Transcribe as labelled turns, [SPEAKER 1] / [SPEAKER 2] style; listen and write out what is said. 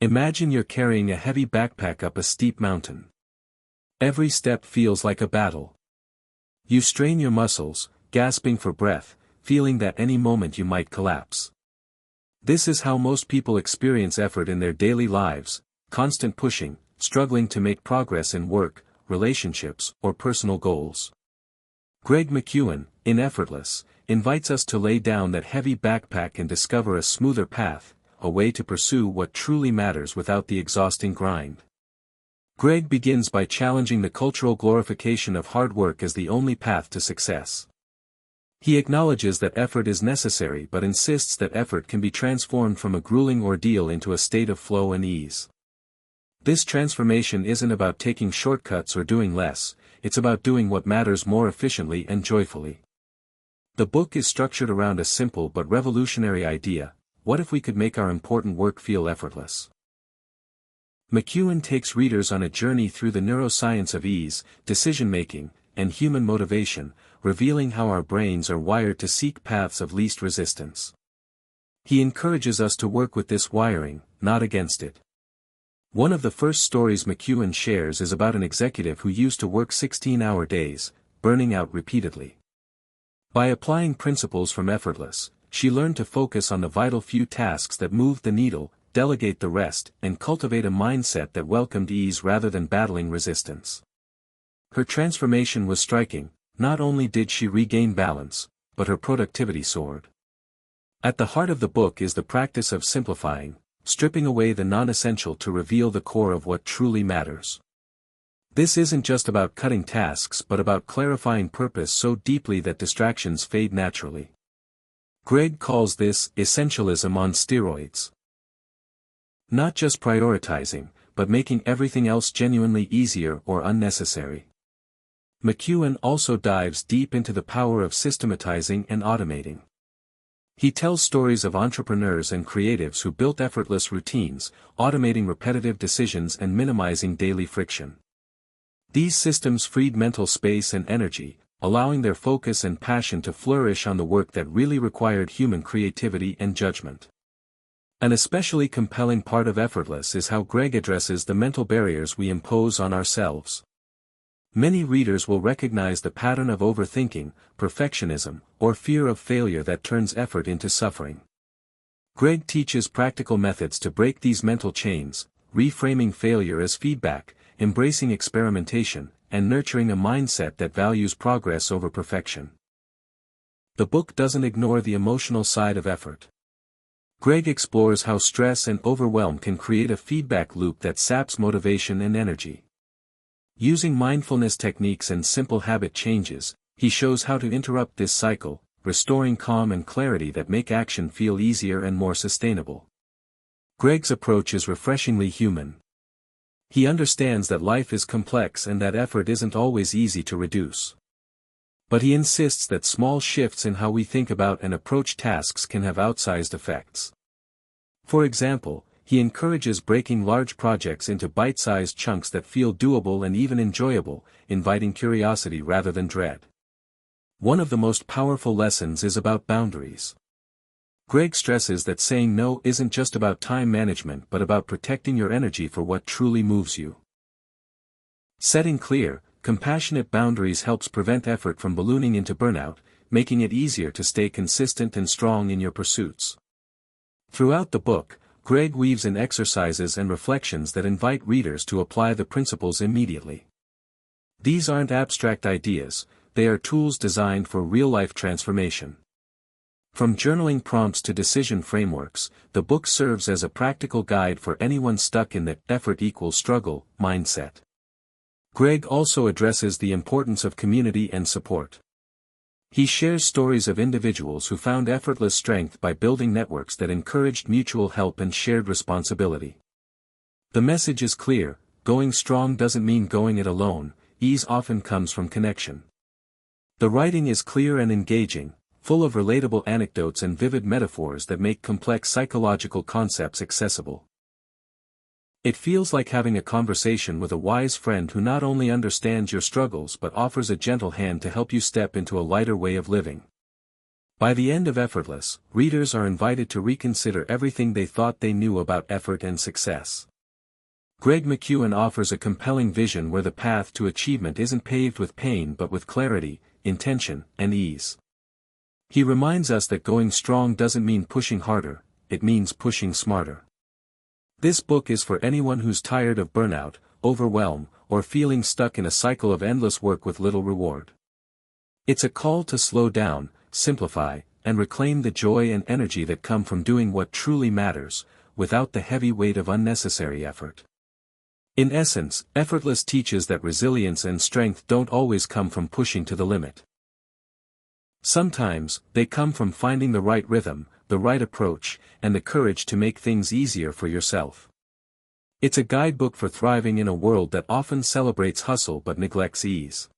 [SPEAKER 1] Imagine you're carrying a heavy backpack up a steep mountain. Every step feels like a battle. You strain your muscles, gasping for breath, feeling that any moment you might collapse. This is how most people experience effort in their daily lives: constant pushing, struggling to make progress in work, relationships, or personal goals. Greg McKeown, in Effortless, invites us to lay down that heavy backpack and discover a smoother path, a way to pursue what truly matters without the exhausting grind. Greg begins by challenging the cultural glorification of hard work as the only path to success. He acknowledges that effort is necessary but insists that effort can be transformed from a grueling ordeal into a state of flow and ease. This transformation isn't about taking shortcuts or doing less, it's about doing what matters more efficiently and joyfully. The book is structured around a simple but revolutionary idea: what if we could make our important work feel effortless? McKeown takes readers on a journey through the neuroscience of ease, decision-making, and human motivation, revealing how our brains are wired to seek paths of least resistance. He encourages us to work with this wiring, not against it. One of the first stories McKeown shares is about an executive who used to work 16-hour days, burning out repeatedly. By applying principles from Effortless, she learned to focus on the vital few tasks that moved the needle, delegate the rest, and cultivate a mindset that welcomed ease rather than battling resistance. Her transformation was striking. Not only did she regain balance, but her productivity soared. At the heart of the book is the practice of simplifying, stripping away the non-essential to reveal the core of what truly matters. This isn't just about cutting tasks but about clarifying purpose so deeply that distractions fade naturally. Greg calls this essentialism on steroids. Not just prioritizing, but making everything else genuinely easier or unnecessary. McKeown also dives deep into the power of systematizing and automating. He tells stories of entrepreneurs and creatives who built effortless routines, automating repetitive decisions and minimizing daily friction. These systems freed mental space and energy, allowing their focus and passion to flourish on the work that really required human creativity and judgment. An especially compelling part of Effortless is how Greg addresses the mental barriers we impose on ourselves. Many readers will recognize the pattern of overthinking, perfectionism, or fear of failure that turns effort into suffering. Greg teaches practical methods to break these mental chains, reframing failure as feedback, embracing experimentation, and nurturing a mindset that values progress over perfection. The book doesn't ignore the emotional side of effort. Greg explores how stress and overwhelm can create a feedback loop that saps motivation and energy. Using mindfulness techniques and simple habit changes, he shows how to interrupt this cycle, restoring calm and clarity that make action feel easier and more sustainable. Greg's approach is refreshingly human. He understands that life is complex and that effort isn't always easy to reduce. But he insists that small shifts in how we think about and approach tasks can have outsized effects. For example, he encourages breaking large projects into bite-sized chunks that feel doable and even enjoyable, inviting curiosity rather than dread. One of the most powerful lessons is about boundaries. Greg stresses that saying no isn't just about time management but about protecting your energy for what truly moves you. Setting clear, compassionate boundaries helps prevent effort from ballooning into burnout, making it easier to stay consistent and strong in your pursuits. Throughout the book, Greg weaves in exercises and reflections that invite readers to apply the principles immediately. These aren't abstract ideas, they are tools designed for real-life transformation. From journaling prompts to decision frameworks, the book serves as a practical guide for anyone stuck in the effort equals struggle mindset. Greg also addresses the importance of community and support. He shares stories of individuals who found effortless strength by building networks that encouraged mutual help and shared responsibility. The message is clear: going strong doesn't mean going it alone, ease often comes from connection. The writing is clear and engaging, full of relatable anecdotes and vivid metaphors that make complex psychological concepts accessible. It feels like having a conversation with a wise friend who not only understands your struggles but offers a gentle hand to help you step into a lighter way of living. By the end of Effortless, readers are invited to reconsider everything they thought they knew about effort and success. Greg McKeown offers a compelling vision where the path to achievement isn't paved with pain but with clarity, intention, and ease. He reminds us that going strong doesn't mean pushing harder, it means pushing smarter. This book is for anyone who's tired of burnout, overwhelm, or feeling stuck in a cycle of endless work with little reward. It's a call to slow down, simplify, and reclaim the joy and energy that come from doing what truly matters, without the heavy weight of unnecessary effort. In essence, Effortless teaches that resilience and strength don't always come from pushing to the limit. Sometimes, they come from finding the right rhythm, the right approach, and the courage to make things easier for yourself. It's a guidebook for thriving in a world that often celebrates hustle but neglects ease.